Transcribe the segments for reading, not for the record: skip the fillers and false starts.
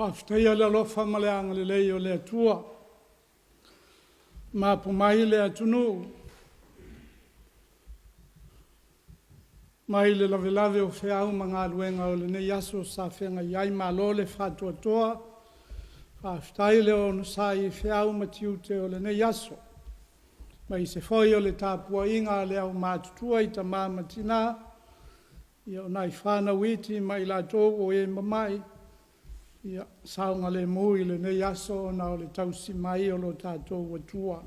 Whafteia le alofa ma le anga le lei o le atua. Ma po mai le atunu. Mai le lave o whiau ma ngā luenga o le ne yaso sa whenga iai ma lo le whatua toa. Whaftai le o sa i whiau ma tiute o le ne yaso. Mai se whoi o le tāpua inga le au mātutua i ta māma tina. Ia o nai whāna witi mai la tō o e mamai. Ia saunga le mui le ne yaso na o le tausi mai o lo tātou watua.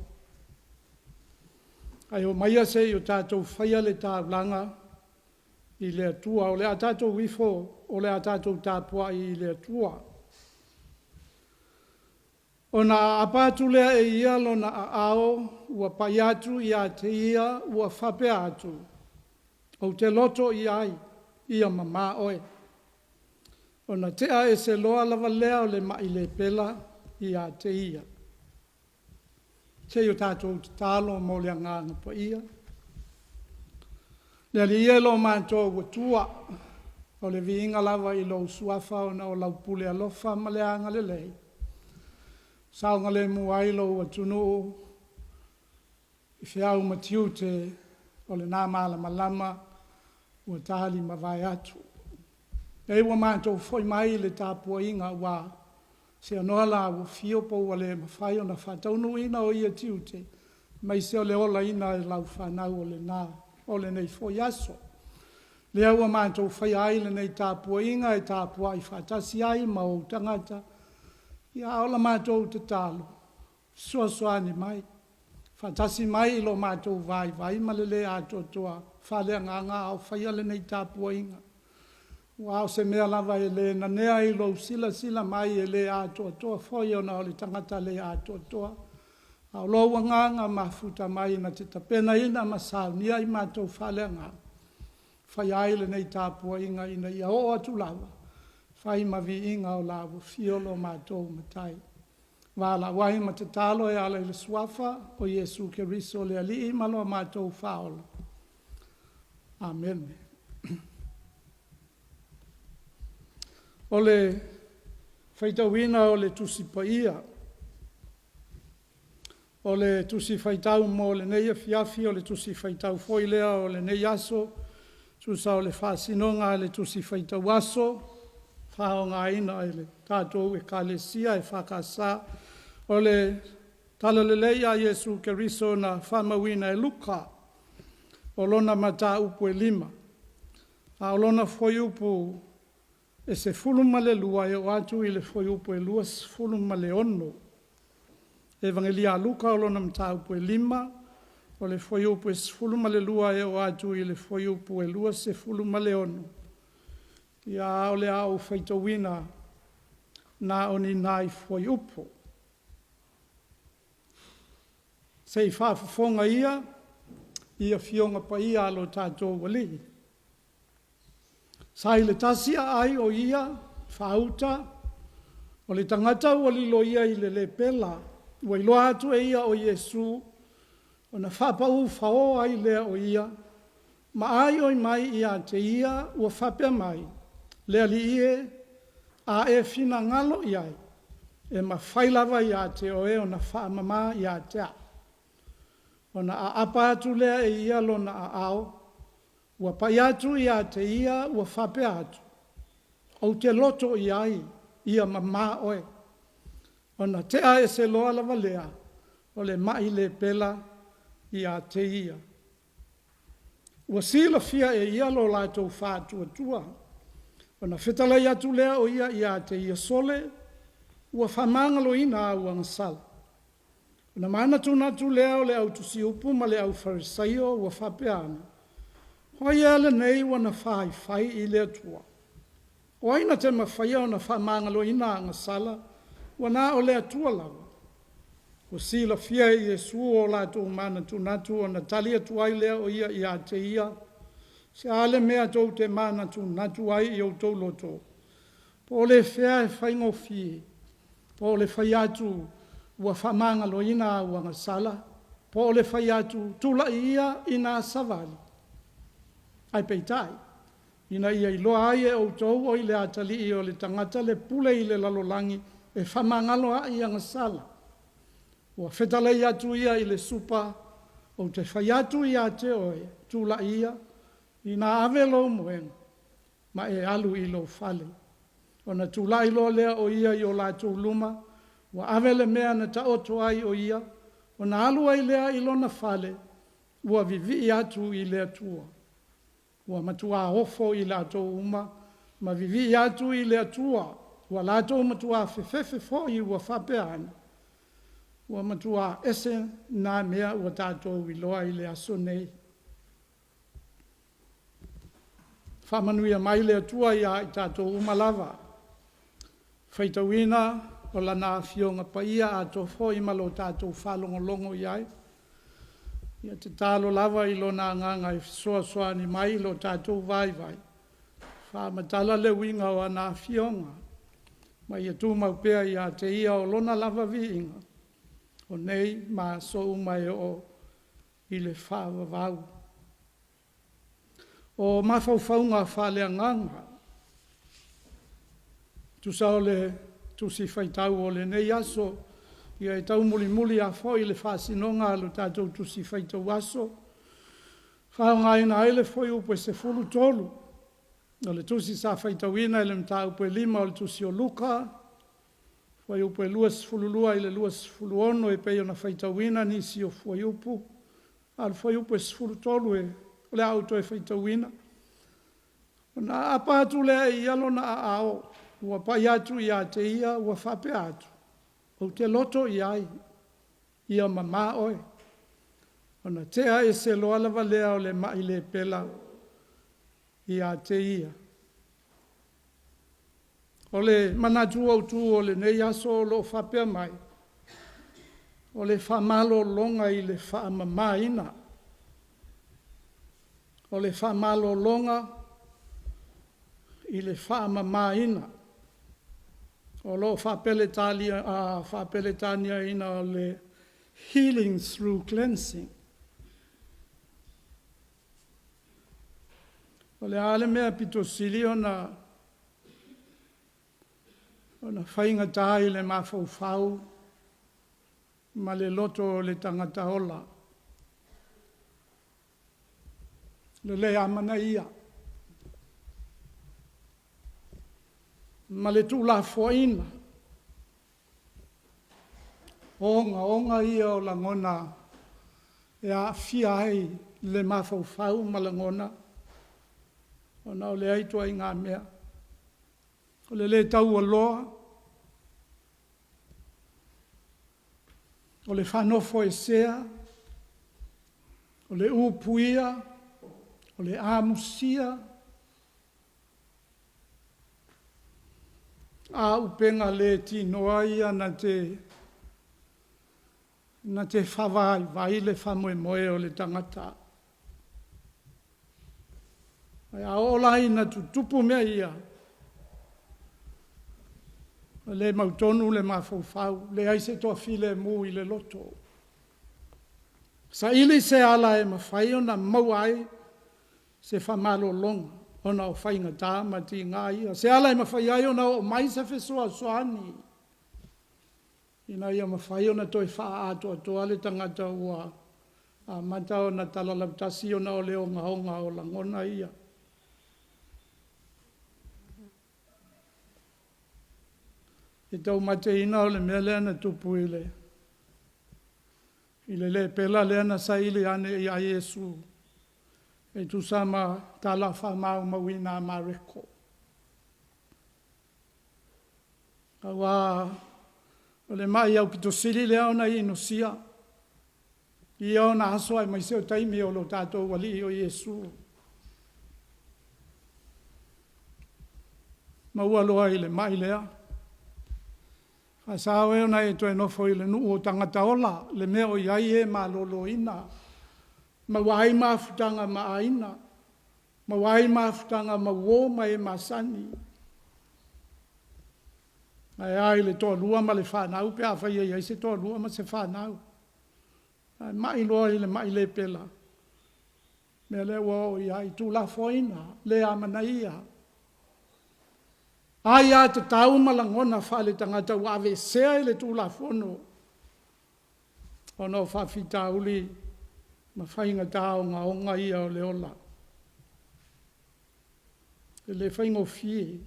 Ai o maia se i o tātou whaia le tāblanga i le atua o le a tātou wifo o le a tātou tāpua i le atua. O na apatu lea e ia lo na a ao ua pai atu i a te ia ua whape atu. O te loto i ai i a mama oe. O na tea e se loa lava lea o le mai le pela i a te ia. Te o tātou te tālo mo le nganga pa ia. Le li ia lo mātou watua o le viinga lava i lo suafa o na o lau pule alofa ma le anga le lei. Saunga le muai lo watunu i whiau matiute o le nā malama lama ua tāli mawai atu. E ua mātou foi mai le tāpua inga wā se anoa la ua fiopo ua le mawhai o na whataunu ina o ia tiute mai se o le ola ina e lau whanau o le nā o le nei foi aso. Lea ua mātou whai ai le nei tāpua inga e tāpua i whatasi ai ma o tangata ia ola mātou te tālo. Suasoani mai. Whatasi mai ilo mātou vai ma le le ato toa whale nganga au whai ale nei tāpua inga. Wao se mea lava e le na nea i lo sila mai e le ato toa foi o na o le tangata le ato toa. Au lo wanganga mafuta mai na te tapena ina masau nia i mātou whale nganga. Whai aile nei tāpua inga ina ia o atu lava. Whai mavi inga o lawa fiolo mātou matai. Wala wai ma te talo e ala i le suafa o Jesu Keriso le ali i malo mātou whaola. Amen. O le whaitawina o le tusi paia. O le tusi whaitau mo le neia fiafi o le tusi whaitau foilea o le neia aso. Tusa o le whasinonga le tusi whaitau aso. Whaonga ina e le tātou e kālesia e whakasa. O le talalelei a Jesu Keriso na whamawina e luka. O lona mata upu e 5. A o lona foi upu e se fuluma le lua e o atu i le foi upu e 2 fuluma le 1. Evangelia Luka o lona mata upu e 5. O le foi upu e se fuluma le lua e o atu i le foi upu e 2 se fuluma le 1. Ia o le au whaitawina na oni nai foi upo. Sei whaafafonga ia fionga pa ia alo tātou wali. Sai le tasia ai o ia, whauta, o le tangata wali lo ia i le pela, ua ilo atu e ia o Jesu, o na whapau whao ai lea o ia, ma ai oi mai ia te ia, ua whapea mai, lea li ie, a e fina ngalo iai, e ma whailawa ia te o e o na whaamama ia te a. O na a apa atu lea e ia lo na a ao, ua pai atu ia te ia, ua whapea atu. O te loto iai, ia mama oe. O na te a e se loa lava lea, o le mai le pela ia te ia. Ua sila fia e ia lo lātou whātua tua. O na whetalai atu lea o ia te ia sole, ua whamangalo ina au angasala. O na mana tunatu lea o le au tusi upu ma le au farisaio ua whapeana. Hoi ele nei wana whai i lea tua. O aina te mawhaia o na whamangalo ina angasala, wana o lea tua lawa. O sila fia i Jesu o lātou mana tunatu o na talia tuai lea o ia te ia, se ale mea tau te mana tunatu ai i o tau loto. Po le whea e whaingo fie, po le whai atu ua whamangalo ina ua ngasala, po le whai atu tula ia ina savali. Ai peitai, ina ia iloa ai e outou o i le atalii o le tangata le pule i le lalolangi e whamangalo a i anga sala. Ua whetalei atu ia i le supa o te whai atu ia te oe tūla ia i nā ave lo moenga ma e alu i lo fale. O na tūla i lo lea o ia i o lātou luma ua ave le mea na ta oto ai o ia o na alu ai lea i lona fale ua vivi atu i lea tua. Ua matua ofo i lātou uma ma vivi atu i lea tua ua lātou matua fefefe fo i ua whapeana. Ua matua ese nā mea ua tātou i loa i le aso nei. Whamanuia mai le atua ia i tātou umalava. Whaitawina o lana fionga paia a tō fo i malo tātou whalongolongo iai. Ia te tālo lava i lo nā nganga i soa soa ni mai lo tātou vai vai. Whamatala le winga o nā fionga. Mai e tūmau pea ia te ia o lona lava viinga. O nei ma so umai o i le whaavavau. O mawhauwhaunga whalea nganga. Tu sao le tusi whaitau o le nei aso. Ia e tau muli muli a fo i le whasinonga alo tātou tusi whaitau aso. Whaonga ina ele foi upe se fulu tolu. O le tusi sa whaitauina ele mta upe lima o le tusi o luka. Foi upe luas fululua i le luas fuluono e pei ona whaitauina nisi o foi upu. Al foi upe se fulu tolu e le auto e whaitauina. Na apa atu lea i alo na ao. Ua pai atu i a te ia, ua whape atu. O te loto i ai. Ia mama oe. Ona tea e se loa lava lea o le mai le pela i a te ia. O le manatu au tu o le nei aso o lo whapea mai. O le whamalo longa i le whaamamaina. O le whamalo longa i le whaamamaina. O lo whapeletania ina o le healing through cleansing. O le ale mea pito sili ona whainga tahi le mawhauwhau ma le loto o le tangata ola. Le amana ia. Ma le tūla foina. Onga ia o langona e a fia ai le mawhauwhau ma langona. Ona o le aitua i ngā mea. O le tau aloa. O le whanofo e sea. O le upuia. O le amusia. A upenga le tinoa ia na te whawai, vai le whamoe moe o le tangata. A olai na tutupu mea ia. Le mautonu le mawhauwhau, le aise toa file mu i le loto. Sa ili se ala e mawhai o na mauai se whamalo longa. Ona o whainga tā mati ngā ia. Se ala e mawhai ai ona o mai se whesua soani. Ina ia mawhai ona toi wha ato toa le tangata ua. A mata o na talalaptasi ona o leo ngahonga o langona ia. E tau mate ina o le mea lea na tupu i le. I le pela lea na sa ili ane i a Yesu. E tu sama tala whamau mawina mareko. Awa, o le mai au pito siri lea ona i no sia. I ona aso ai maiseo taimi o lo tātou wali o Yesu. Maua loa i le mai lea. Asao e ona e toe nofo i le nuu o tangata ola, le mea o iai e ma lolo ina. Ma wai mafutanga ma aina. Ma wai mafutanga ma wo ma e masani. Ai le toa lua ma le whanau, pe a whai ai se toa lua ma se whanau. Mai loa i le mai le pela. me le o ia I tu la foina le amanaia ai a te tau malangona whale tangata wawe sea le tu la fono ono whawhita uli ma whainga tau ngā onga ia o le ola le whaingo fie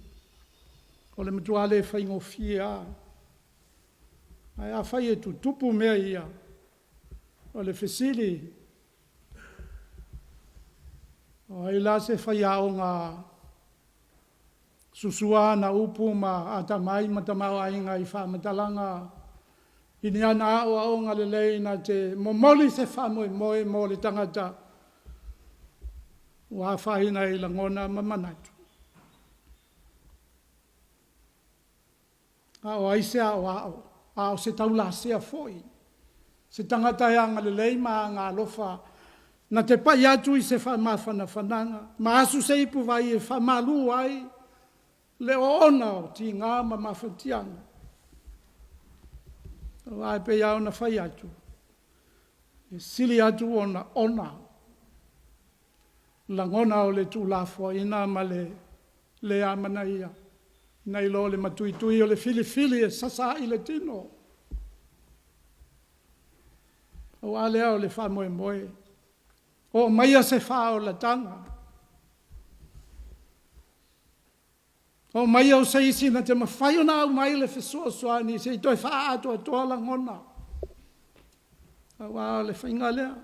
o le matua le whaingo fie a ai a whai e tu tupu mea ia o le whesili o ai la se whai a o ngā susua na upu ma ata mai matamau ainga I whamatalanga I ni ana o aonga le leina te momoli se whamoe moe mo le tangata wa whaina I langona mamanatu. A o aise a o se taula sea foi. Se tangata yanga le leima ngā lofa na te pai atu I se whamawhana whananga. Ma asu se ipu vai e whamalu ai le ona o ti ngā mamawhatianga. O ai pe iau na whai atu. E sili atu ona. Langona o le tūlafua ina ma le amana ia. Nei lo le matuitui o le fili e sasa I le tino. O ale o le whamoe moe. O maia se wha o la tanga. O mai au se isi na te mawhai o nā mai le whesua soani se I toi wha ato atoa la ngona. A wā le whainga lea.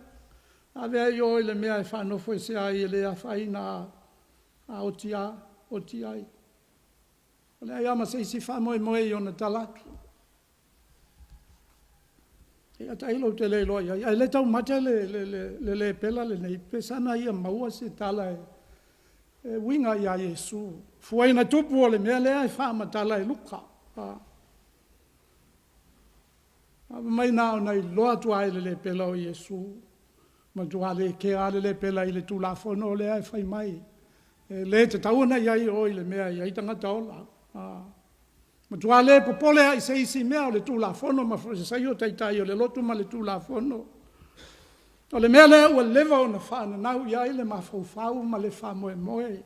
A vea I oi le mea e whanofo e se ai le a whaina a oti ai. O le ai ama se isi whamoe moe I ona talaki. E ata ilo te le loa ia. Ai le tau mate le pela le nei. Pe sana ia maua se tala e winga ia Yesu. Fuai na tupu o le mea lea e whamatala e luka. Mai nao nei loa tua ele le pela o Yesu. Ma tua le ke ale le pela I le tulafono o lea e whai mai. Le te tauna iai o I le mea iai tangata ola. Ma tua le popole ai se isi mea o le tulafono ma se sai o taitai o le lotu ma le tulafono. O le mea lea ua lewa o na whana nau iai le mawhau ma le whamoe moe.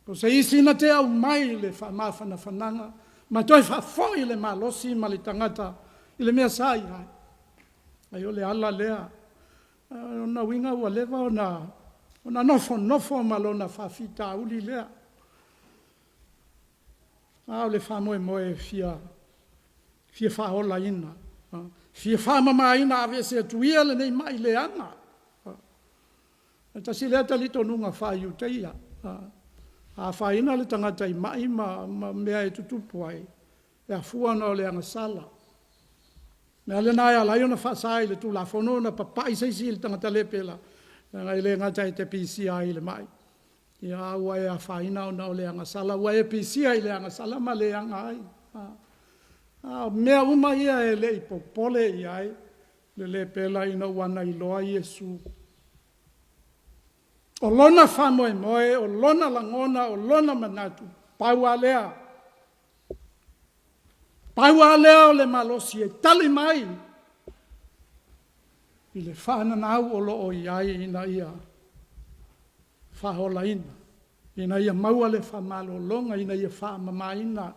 O se isi na te au mai le whamawhana whananga, ma toi whafoi le malosi ma le tangata I le mea sai ai. Ai o le ala lea. O na winga ua lewa o na nofo ma lo na whawhita uli lea. O le whamoe moe fia whaola ina. Fia whamama ina ave se atuia le nei mai le anga. Ta si lea talito nunga whaiu teia. A whaina le tangata I mai ma mea e tutupu ai. E a fuana o le anga sala. Mea le nai ala iona whasai le tū la whono na papai seisi le tangata le pela. Ngai le ngata I te pisi ai le mai. Ia ua e a whaina o na o le anga sala. Ua e pisi ai le anga sala ma le anga ai. Mea uma ia e le I popole I ai. Le pela ina wana I loa Yesu. O lona whamoe moe, o lona langona, o lona manatu. Paua lea. Paua lea o le malosi e tali mai. I le whananau o lo o iai ina ia. Whahola ina. Ina ia maua le whamalo longa, ina ia whamama ina.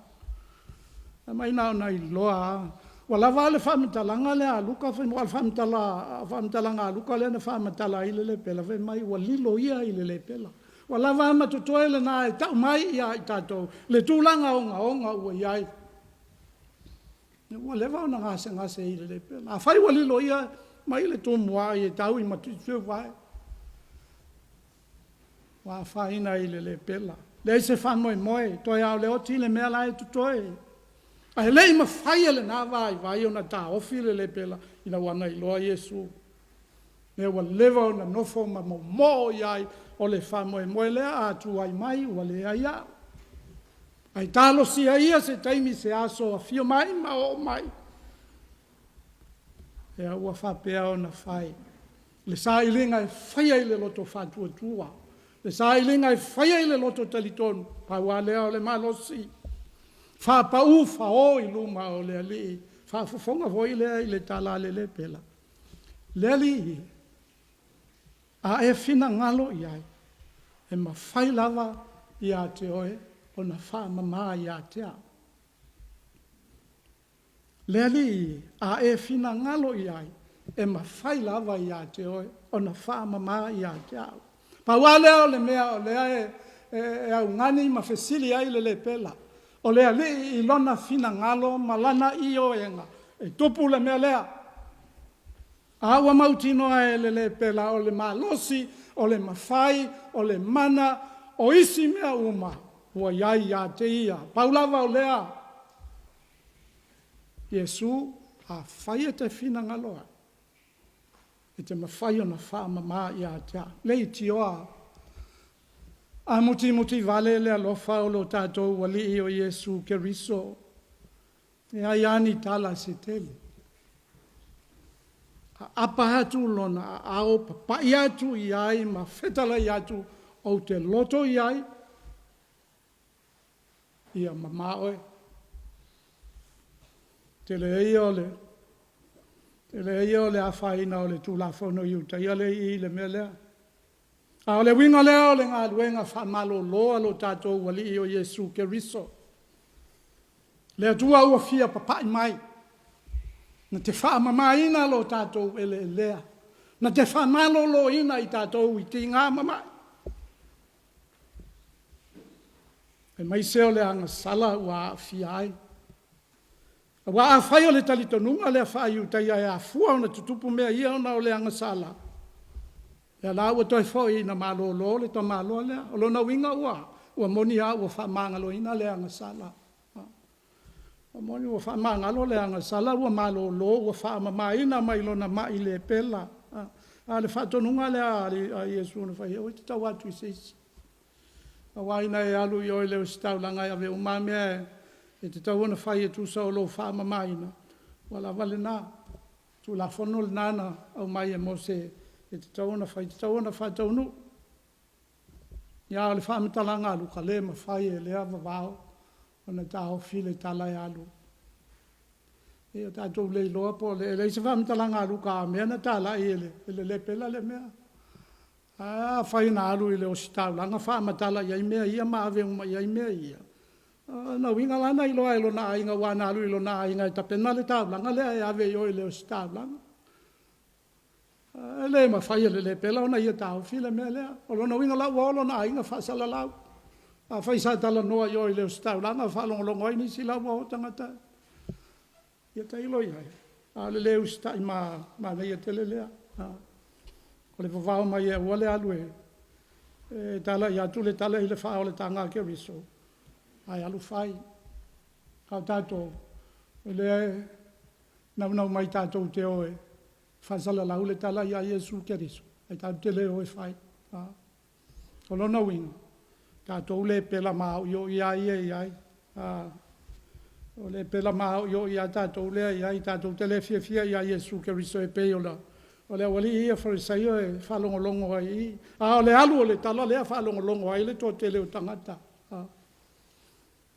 Ma ina o nei loa. Wala vale whamitalanga le a luka, wala whamitalanga a luka le na whamitala I le pela, wai mai walilo ia I le pela. Wala vama tutoe le na e tau mai ia I tatou, le tūlanga onga ua iai. Wale vau na ngase I le pela. A whai walilo ia, mai le tōmua I tau I matutu vai. Wa whaina I le pela. Le se whamoe moe, toi au le oti le mea lai tutoe. Ai lei ma whai ele nā vai o na tā ofi le pela ina wana I loa Yesu. Me ua lewa o na nofo ma mo iai o le whamoe moe lea atu ai mai ua lea ia. Ai tālo si ia se taimi se aso a fio mai ma o mai. Ea ua whapea o na whai. Le sā ilinga e whai ai le loto whatua tua. Le sā ilinga e whai ai le loto talitonu. Paua lea o le malosi. Whapau whao I luma o le ali. Whafonga hoi lea I le tala le pela. Le ali. a e fina ngalo iai, e mawhai lava ia te oe, o na wha mama ia te au. Lea li, a e fina ngalo iai, e mawhai lava ia te oe, o na wha mama ia te au. Pa wale o le mea o lea e au ngani ma fesili ai le pela. O lea li i lona fina ngalo malana i o enga. E tupu le mea lea. Awa mautino ai le pela o le malosi, o le mawhai, o le mana, o isi mea uma. Ua iai ia te ia. Paulava o lea. Iesu a whai e te fina ngaloa. E te mawhai o na wha mama ia te a. Lei tioa. A muti vale le alofa o lo tātou wali i o Iesu ke riso. E ai ani tala se tele. A apa hatu lona a ao papai atu i ai ma whetala i atu o te loto i ai. Ia mama oe. Te le ia o le a whaina o le tūlafono iu. Te ia le i le mea lea. A o le winga lea o le ngā luenga whamalo loa lo tātou wali i o Iesu ke riso. Le atua ua fia papai mai. Na te whaamamaina lo tātou ele lea. Na te whamalo lo ina i tātou i te ngā mamai. E mai seo le anga sala ua a fia ai. Ua a whai o le talitonunga le a whai utai ai a fua o na tutupu mea ia ona o le anga sala. E la ua toi fo i na malo lo le to malo lea. O lo na winga ua moni a ua whamanga lo ina le anga sala. O moni ua whamanga lo le anga sala ua malo lo ua whamamaina mai lo na mai le pela. A le whatonunga le a Iesu na whai. O te tau atu i seisi. A waina e alu i oi leo stau langa ia ve umamea e te tau na whai e tusa o lo whamamaina. Wala wale nā. Tu la whono le nana au mai e mose e te tau na whai. Te tau na whataunu. Ia o le whamitalanga alu ka le ma whai e lea vavao. Ona tāo file tala e alu. E o tātou lei loa po le se whamitalanga alu ka mea na tala e le pela le mea. A whai na alu i le o sitau langa whamatala iai mea ia maave uma iai mea ia. Na winga lana i loa ilo na ainga wana alu ilo na ainga i tapena le tau langa lea e ave i o i le o sitau langa. Le ma whai le pela ona ia tāo file mea lea. O lona winga lau olo na ainga whasala lau. A whai sa tala noa i o i leo stau langa, whalongolongo i nisi lau o tangata. Ia ta ilo iai. A le leo stai ma na ia tele lea. O le wawao mai e ua le alu e tala i atu le tala i le wha o le tanga ke riso. Ai alu whai. Kau tātou. O le nau mai tātou te oe. Whasala lau le tala i a Iesu ke riso. Ai tātou te leo e whai. O lona winga. Tātou le pela mau yo iai e iai. O le pela mau yo iai tātou le iai. Tātou te le fia iai Iesu ke riso e pei o la. O le wali ia farisaio e whalongolongo ai i. O le alu o le tala lea whalongolongo ai le tō te leo tangata.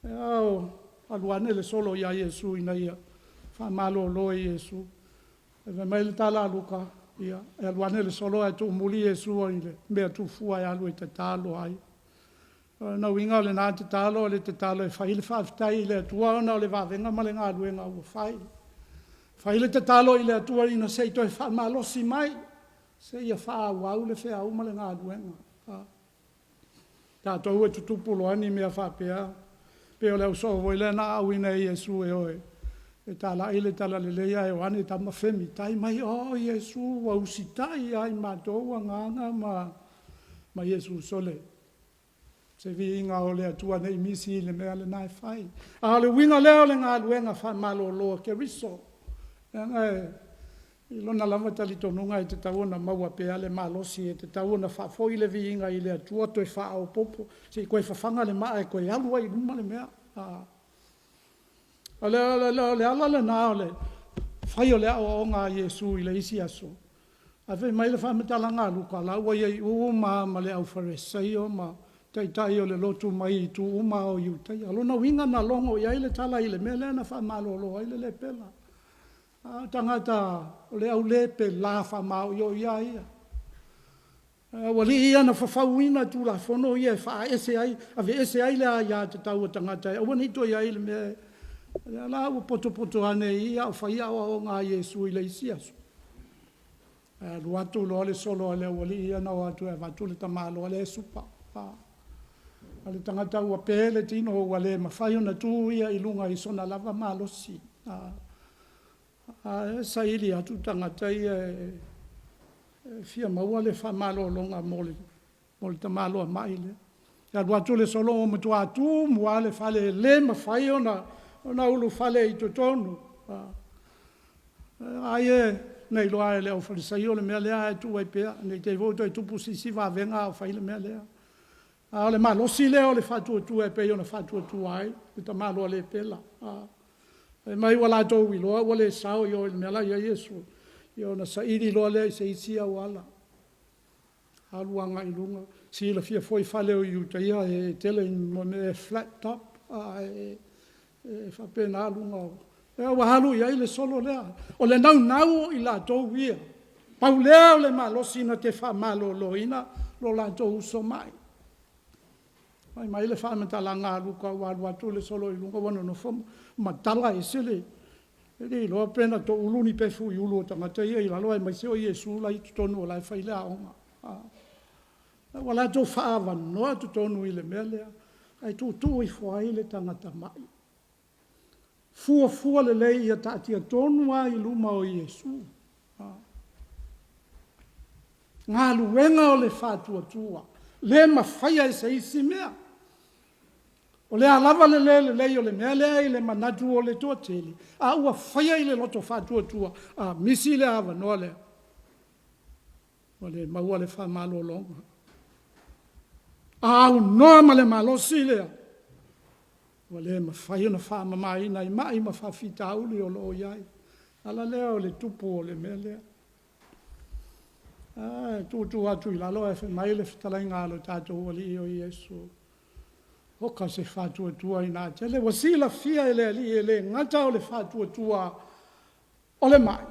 E au aluane le solo iai Iesu ina ia. Whamalo lo i Iesu. E mai le tala aluka ia. E aluane le solo e tu muli Iesu o ile. Mea tu fua e alu i te talo ai. Na winga o le nā te talo o le te talo e whaile whaafitai i le atua ona o le wawenga ma le ngā luenga ua whaile. Whaile te talo i le atua ina sei toi whaamalosi mai. Se ia whaawau le whea uma le ngā luenga. Tātou e tutupulo ani mea whapea. Peo leo so voi le nā awina e Iesu e oe. E tala i le tala le leia e wane tama whemi. Tai mai o Iesu wa usitai ai mātou a nganga ma Iesu sole. Se vi inga o le atua nei misi le mea le nai whai. A le winga leo le ngā luenga wha malo loa ke riso. I lona lama tali tonunga i te tauna maua pea le malosi e te tauna wha foi le vi inga i le atua toi wha au popo. Se i koe whawhanga le maa e koe alua i luma le mea. O le ala le nā o le whai o le ao o ngā Iesu i le isi aso. A whai mai le whametalanga luka laua i uma ma le au wharesaio ma tai o le lotu mai i tu uma o iutai. Alona winga na longo i aile tala i le mele na whamalolo aile le pela. Tangata o le au lepe la whamau i o ia ia. Wali ia na whawhauina tu la whono ia wha ese ai, ave ese ai lea ia te tau o tangata. Awa ni to ia ile mea, la ua poto ane ia o whaia o ngā Iesu i leisi asu. Luatu lo ale solo ale wali ia na watu e watu le tamalo ale supa. Ale tangata ua pele tino o wale mawhai ona tu ia i lunga i sona lava malosi. Sa ili atu tangata ia fia maua le whamalo longa mole tamalo a maile. Ia luatu le solo o mutu atu mua le whale le mawhai ona ulu whale i totonu. Aie nei loa e leo wharisai o le mea lea e tu ai pea, nei te voto e tupu sisi wa venga o whai le mea lea. O le malosi leo le whatua tu e pea o na whatua tu ai, le ta malo le pela. Mai wala tau i loa, wale sao i o le mea la ia Iesu. I o na sairi loa lea i se isia wala. Aluanga i lunga. Si la fia foi whale o i utaia e tele mo me flat top, e whapena alunga o. E awa halu ia i le solo lea. O le nau i la tau ia. Pau lea o le malosi na te wha malo loina, lo la tau uso mai. Mai le wha matalanga aluka walu atu le solo i lunga wana no fomo. Matala e sele. Eri loa pena to uluni pefu i ulu o tangata ia i laloa e mai seo Iesu la i tutonu o la e whailea onga. Wala tau whaava noa tutonu i le mea lea. Ai tu i whai le tangata mai. Fua le lei ia taatia tonua i luma o Iesu. Ngā luenga o le whātua tua. Le mawhaia e se isi mea. O le alava le lei o le mea lea i le manatu o le tua teli. A ua whaia i le loto whātua tua. A misi le awa noa lea. O le maua le whamalo longa. A au noa ma le malosi lea. Wa le mawhai ona whamamaina i mai ma whawhita uli o loo iai. Ala lea o le tupu o le mea lea. Tu atu i lalo e mai le whitalai ngalo tātou wali o Iesu. Hoka se whātua tua i nā tele. Wa sila fia e le ali e le ngata o le whātua tua o le mai.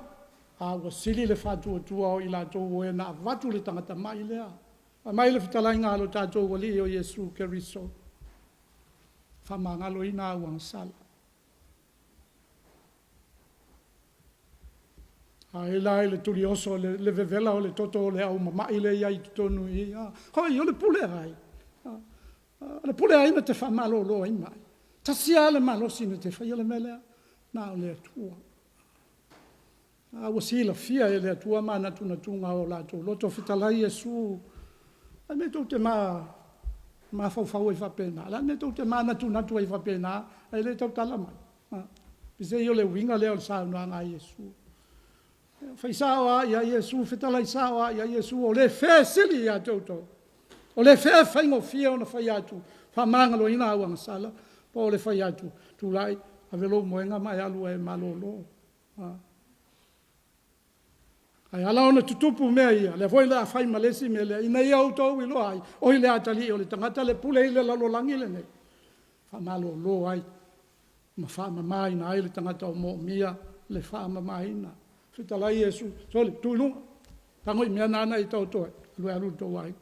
Wa sili le whātua tua o i lātou o e nā watu le tangata mai lea. Mai le whitalai ngalo tātou wali o Iesu Keriso. Whamangalo i nā uangsala. E lai le turi oso, le vevela o le toto o le au mamai le iai tutonu i. Hoi, o le pule ai. Le pule ai na te whamalo loa i mai. Tasia le malosi na te whai le melea, nā o le atua. Wa sila fia e le atua mana tuna tunga o lato. Loto fitalai Iesu. Ai me tau te ma fau i whapena. La ne tau te mana tuna tua i whapena, ai le tau tala mai. Pise i o le winga leo le saunua ngā Iesu. Fai sawa ia Iesu, fitalai sawa ia Iesu, o le whea sili ia tautou. O le whea whaingo fia o na whai atu. Whamangalo ina au angasala, pa o le whai atu. Tūlai, avelo moenga mai alu e malolo. Ai ala ona tutupu mea ia, le foi la whai malesi me le, ina ia autou i loa ai. O i le atali, o le tangata le pule i le lalolangi le nei. Whamalolo ai. Ma whamamai na ai le tangata o mo mia, le whamamaina. Fitalai Iesu, sole, tūlunga. Tango i mea nana i tau toi, lue alu tau ai.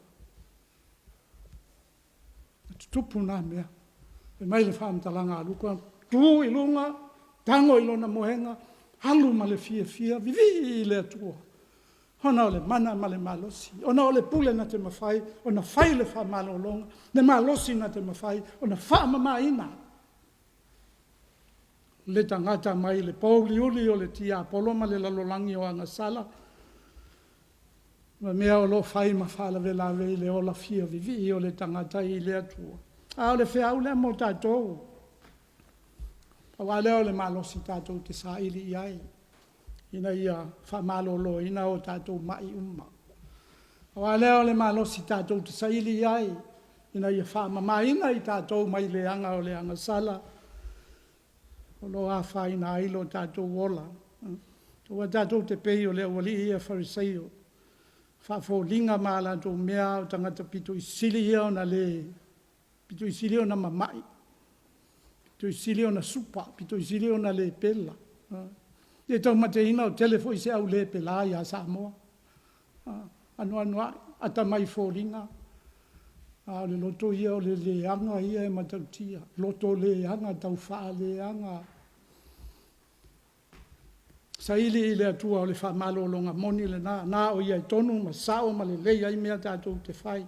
Tupu nā mea. E mai le whaamtalanga aluka. Tū i lunga, tango i lona mohenga, halu ma le fia, vivi i le atua. Ona o le mana ma le malosi. Ona o le pule na te mawhai, ona whai le whamalo longa, le malosi na te mawhai, ona whaamamaina. Le tangata mai le pauli uli o le tia poloma le lalolangi o angasala. Ma mea o lo whai ma whala vela vei le ola fia vivi o le tangata i le atua. O le whea ule mo tātou. Awa leo le malosi tātou te sa ili iai. Ina ia whamalo lo ina o tātou mai umma. Awa leo le malosi tātou te sa ili iai. Ina ia whamamaina i tātou mai le anga o le angasala. O lo a whaina ailo tātou wola. Tua tātou te pei o leo wali ia whariseio. Whafo linga maa lātou mea o tangata pito i sili ia o na le. Pito i sili o na mamai. Pito i sili o na supa. Pito i sili o na le pela. E tau mate ina o telefo i se au le pela i a Samoa. Anu ata mai fōringa. A le loto ia o le leanga ia e matautia. Loto leanga tau wha leanga. Sa ili i le atua o le wha malolonga moni le nā o ia i tonu ma sao ma le leia i mea tātou te whai.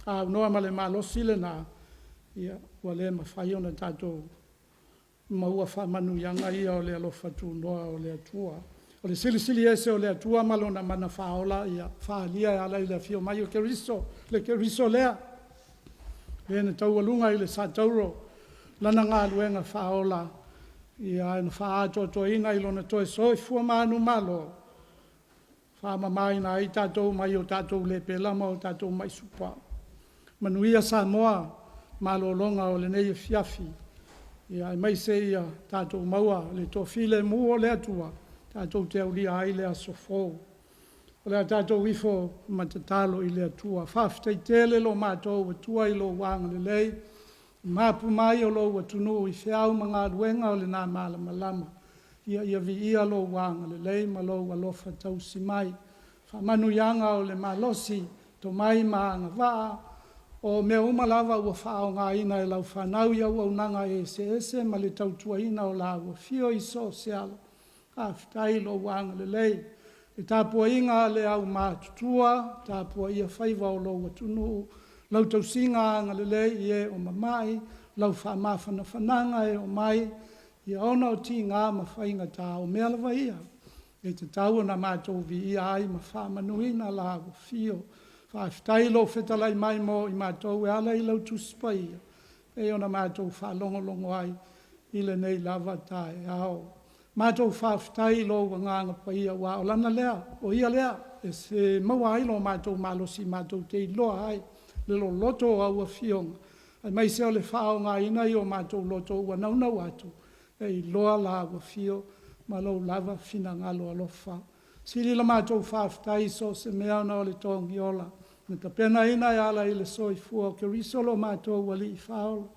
A unoa ma le malosi le nā. Ia ua le ma whai ona tātou maua wha manu ianga ia o le alofa tu noa o le atua. O le sili ese o le atua malona mana whaola ia whaalia e ala i le fio mai o keriso. Le keriso lea. Lene tau alunga i le satauro. Lana ngā luenga whaola. Ia ena whaato to inga i lona toe soi fua manu malo. Whaamamai na i tātou mai o tātou le pelama o tātou mai supa. Manuia sa moa malo longa o le nei fiafi. Ia mai se ia tātou maua le to file mu o le atua. Tātou te aulia ai le asofo. O le tātou ifo matatalo i le atua. Whaftai tele lo mātou atua i lo wanga le lei. Mapu mai o lo watunu i whiau mga luenga o le nā malama. Ia vi ia lo wanga le lei ma lo walofa tau si mai. Whamanu yanga o le malosi to mai maanga waa. O mea umalawa ua whao ngā ina e lau whanau ia ua unanga ese ma le tautua ina o la ua fio i so seala. Awhitai lo wanga le lei. E tāpua inga le au mātutua, tāpua ia whaiva o lo watunu. Lau tau singa anga le lei i e o mamai, lau whamawhana whananga e o mai, i ona o ti ngā mawhainga tā o mea lawa ia. E te tau na mātou vi ia ai ma whamanuina la ua fio. Whaafitai lo whetalai mai mo i mātou e ala i lau tuspa ia. E ona mātou whalongolongo ai i le nei lava tae ao. Mātou whaafitai lo wanganga pa ia wa o lana lea, o ia lea. E se maua ai lo mātou malosi mātou te iloa ai. Le lo loto a ua fionga. Ai mai se o le whao ngā ina i o mātou loto ua naunau atu. E iloa la ua fio ma lau lava fina ngalo alofa. Sili la mātou whaafitai so se mea na o le tongi ola. Me ta pena ina e ala i le soi fua o ke risolo mātou wali i whaola.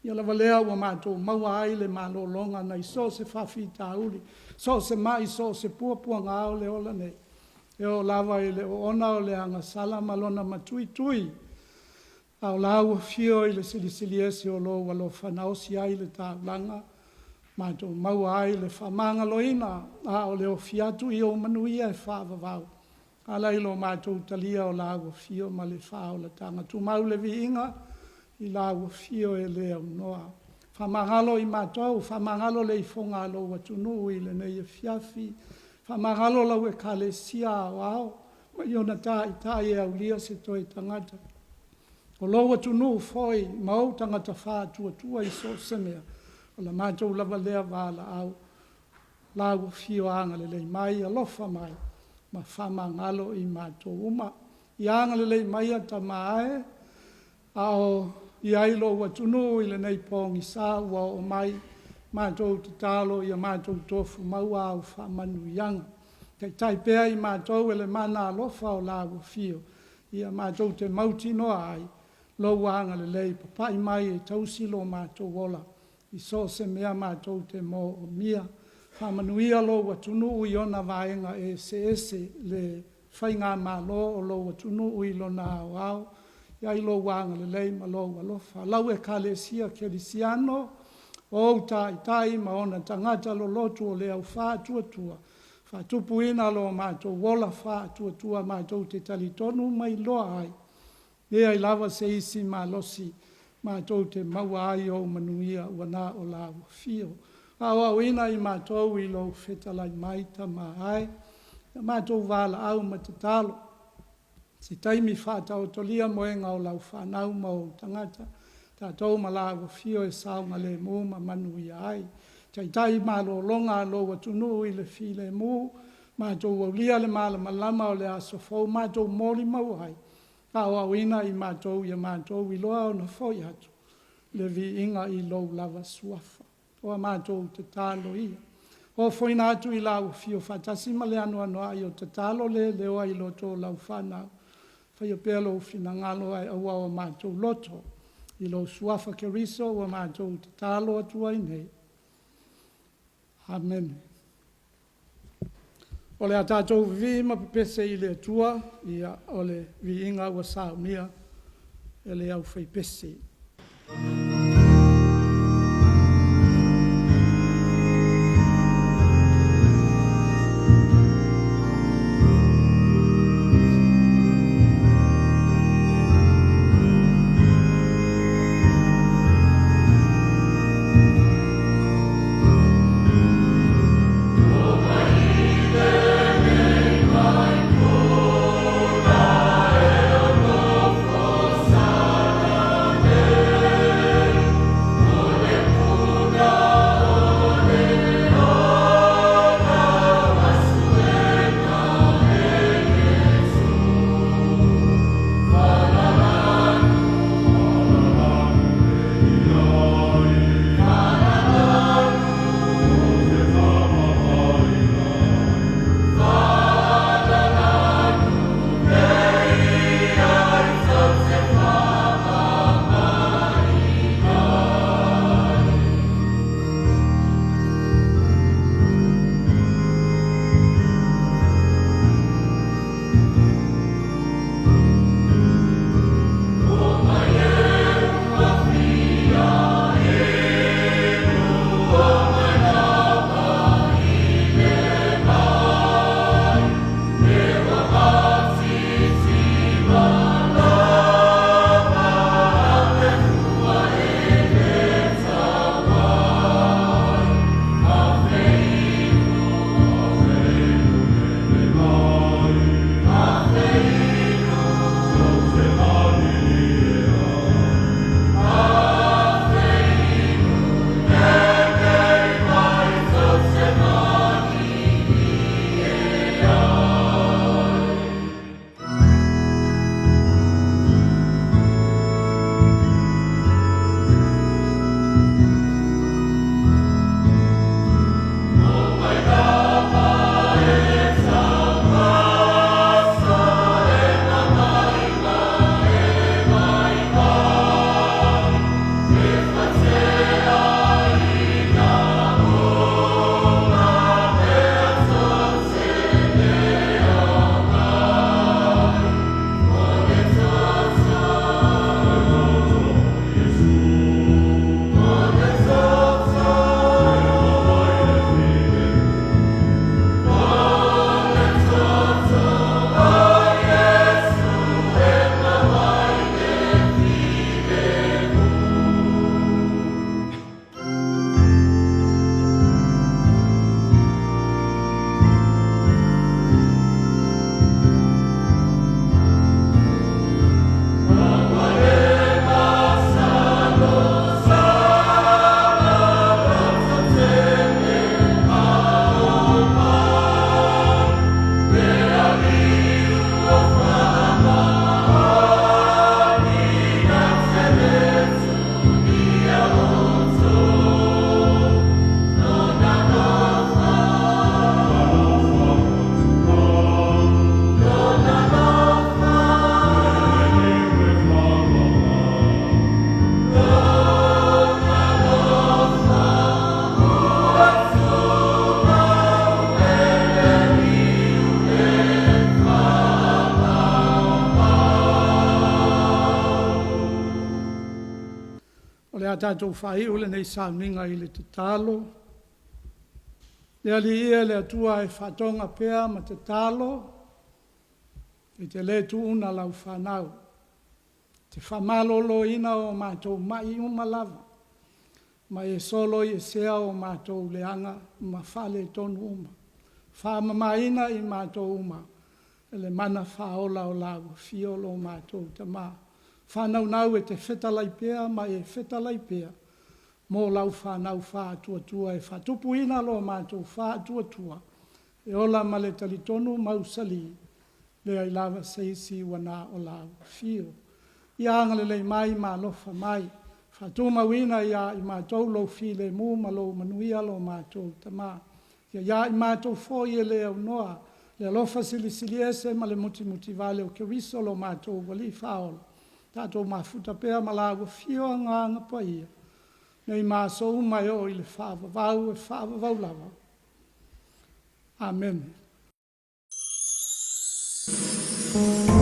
Ia lava lea ua mātou maua ai le malo longa na i so se whawhi tauri. So se mai so se puapua ngā o le ola nei. E o lava i le o ona o le anga sala malona matui tui. A o lau fio i le silisili ese o lo walo whanau si ai le tālanga. Mātou maua ai le whamanga loina. A o le o fiatu i o manuia e whaavavau. Ala i lo mātou talia o lau fio ma le whao la tanga. Tu mau le vi inga i lau fio e le au noa. Whamangalo i mātou, whamangalo le i whonga lo watunu i le nei e fiafi. Whamangalo lau e kale sia o ao. Ma iona tā i tā e au lia se toi tangata. O lo watunu foi mau tangata wha tua i so semea. O la mātou lava lea wala au. Lau fio anga le lei mai alofa mai. Ma whamangalo i mātou uma. I anga le lei mai a tamae. Ao i ailo watunu i le nei pongi sa ua o mai. Mātou te talo i a mātou tofu maua au whamanu ianga. Kei taipea i mātou e le mana alofa o lago fio. I a mātou te mauti noa ai. Lo wanga le lei papai mai e tausilo mātou wola. I so se mea mātou te mo o mia. Whamanuia lo watunu i ona vaenga e se le whainga malo o lo watunu i lo na au au. Iai lo wanga le lei ma lo alofa. Lau e kale sia kerisiano. O tai ma ona tangata lo lotu o le au wha tua. Wha tupu ina lo mātou wola wha tua mātou te talitonu mai loa ai. E ai lava se isi ma losi mātou te maua ai o manuia wana o lawa fio. Au ina i mātou i lo whetalai mai tama ai. Mātou wala au matatalo. Si taimi whātau tolia moenga o lau whanau ma o tangata. Tātou malago fio e saunga le mū ma manu i ai. Tai malo longa lo watunu i le fi le mū. Mātou au lia le mala malama o le asofou. Mātou mori mau ai. Au ina i mātou i a mātou i loa o na foi atu. Le vi inga i lo lava suafa. O a mātou te talo ia. O foi na atu i lau fio whatasi ma le anu anu ai o te talo le oa i loto lau whanau. Whai o pelo fina ngalo ai aua o mātou loto. I lo suafa ke riso o mātou te talo atua i nei. Amen. O le a tātou vi ma pepese I le atua, ia o le vi inga ua saunia, e le au whai pese. O le a tātou whai ule nei sauninga I le te talo. Le ali ia le atua e whatonga pēa ma te talo. I te le tu una lau whanau. Te whamalolo ina o mātou mai umalava. Ma e solo I sea o mātou leanga ma whale tonu uma. Whamamaina I mātou uma. Le mana whaola o lau fiolo o mātou te maa. Whanau nau e te whetalai pēa, ma e whetalai pēa. Mō lau whanau whātua e whatupu ina lo mātou whātua. E ola ma le talitonu mausali, le ai lava seisi wana o lau fio. Ia angale le mai ma lofa mai. Whatuma wina ia I mātou lo fi le mū ma lo manuia lo mātou tamā. Ia I mātou fōi e le au noa, le lofa silisili ese ma le muti vale o keriso lo mātou wali whaola. Tātou mafuta pēa malago fio nganga pa ia. Nei māso umai o I le whāwawau e whāwawau lava. Amen. Thank you.